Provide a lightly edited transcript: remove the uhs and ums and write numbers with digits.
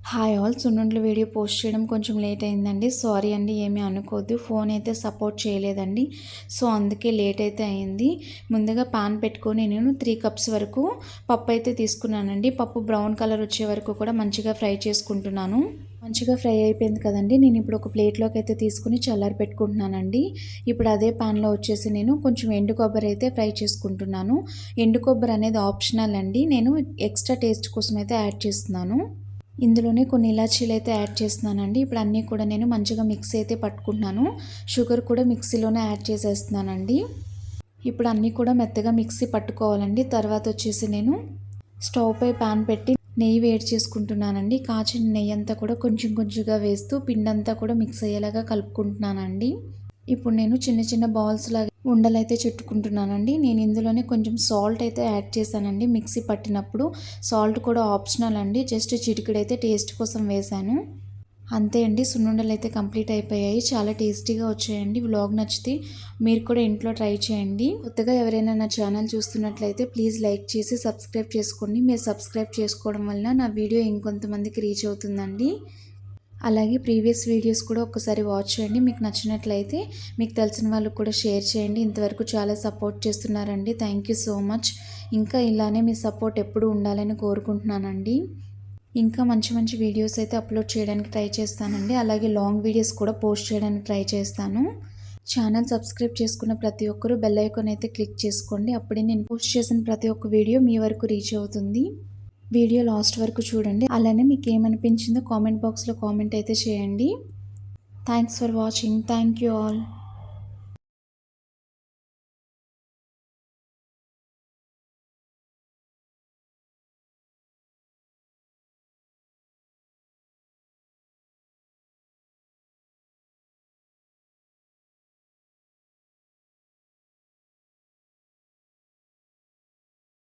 Hi all. సున్నుండల video post చేయడం కొంచెం లేట్ అయిందండి. సారీ అండి, ఏమీ అనుకోవద్దు. ఫోన్ అయితే సపోర్ట్ చేయలేదండి, సో అందుకే లేట్ అయితే అయింది. ముందుగా పాన్ పెట్టుకొని నేను 3 కప్స్ వరకు పప్పు అయితే తీసుకున్నానండి. పప్పు బ్రౌన్ కలర్ వచ్చే వరకు కూడా మంచిగా ఫ్రై చేసుకుంటున్నాను. మంచిగా ఫ్రై అయిపోయింది కదండి. నేను ఇప్పుడు ఒక ప్లేట్లోకి అయితే తీసుకుని చల్లారి పెట్టుకుంటున్నానండి. ఇప్పుడు అదే పాన్లో వచ్చేసి నేను కొంచెం ఎండు కొబ్బరి అయితే ఫ్రై చేసుకుంటున్నాను. ఎండు కొబ్బరి అనేది ఆప్షనల్ అండి, నేను ఎక్స్ట్రా టేస్ట్ కోసం అయితే యాడ్ చేస్తున్నాను. ఇందులోనే కొన్ని ఇలాచీలు అయితే యాడ్ చేస్తున్నానండి. ఇప్పుడు అన్నీ కూడా నేను మంచిగా మిక్సీ అయితే పట్టుకుంటున్నాను. షుగర్ కూడా మిక్సీలోనే యాడ్ చేసేస్తున్నానండి. ఇప్పుడు అన్నీ కూడా మెత్తగా మిక్సీ పట్టుకోవాలండి. తర్వాత వచ్చేసి నేను స్టవ్ పై పాన్ పెట్టి నెయ్యి వేడి చేసుకుంటున్నానండి. కాచిన నెయ్యి అంతా కూడా కొంచెం కొంచెంగా వేస్తూ పిండంతా కూడా మిక్స్ అయ్యేలాగా కలుపుకుంటున్నానండి. ఇప్పుడు నేను చిన్న చిన్న బాల్స్ లాగా ఉండలైతే చుట్టుకుంటున్నానండి. నేను ఇందులోనే కొంచెం సాల్ట్ అయితే యాడ్ చేశానండి. మిక్సీ పట్టినప్పుడు సాల్ట్ కూడా ఆప్షనల్ అండి, జస్ట్ చిటికెడైతే టేస్ట్ కోసం వేశాను. అంతే అండి, సున్నుండలు అయితే కంప్లీట్ అయిపోయాయి. చాలా టేస్టీగా వచ్చాయండి. వ్లాగ్ నచ్చితే మీరు కూడా ఇంట్లో ట్రై చేయండి. కొత్తగా ఎవరైనా నా ఛానల్ చూస్తున్నట్లయితే ప్లీజ్ లైక్ చేసి సబ్స్క్రైబ్ చేసుకోండి. మీరు సబ్స్క్రైబ్ చేసుకోవడం వల్ల నా వీడియో ఇంకొంతమందికి రీచ్ అవుతుందండి. అలాగే ప్రీవియస్ వీడియోస్ కూడా ఒక్కసారి వాచ్ చేయండి. మీకు నచ్చినట్లయితే మీకు తెలిసిన వాళ్ళకు కూడా షేర్ చేయండి. ఇంతవరకు చాలా సపోర్ట్ చేస్తున్నారండి. Thank you so much. ఇంకా ఇలానే మీ సపోర్ట్ ఎప్పుడూ ఉండాలని కోరుకుంటున్నానండి. ఇంకా మంచి మంచి వీడియోస్ అయితే అప్లోడ్ చేయడానికి ట్రై చేస్తానండి. అలాగే లాంగ్ వీడియోస్ కూడా పోస్ట్ చేయడానికి ట్రై చేస్తాను. ఛానల్ సబ్స్క్రైబ్ చేసుకున్న ప్రతి ఒక్కరూ బెల్ ఐకాన్ అయితే క్లిక్ చేసుకోండి. అప్పుడే నేను పోస్ట్ చేసిన ప్రతి ఒక్క వీడియో మీ వరకు రీచ్ అవుతుంది. వీడియో లాస్ట్ వరకు చూడండి. అలానే మీకు ఏమనిపించిందో కామెంట్ బాక్స్లో కామెంట్ అయితే చేయండి. Thanks for watching. Thank you all.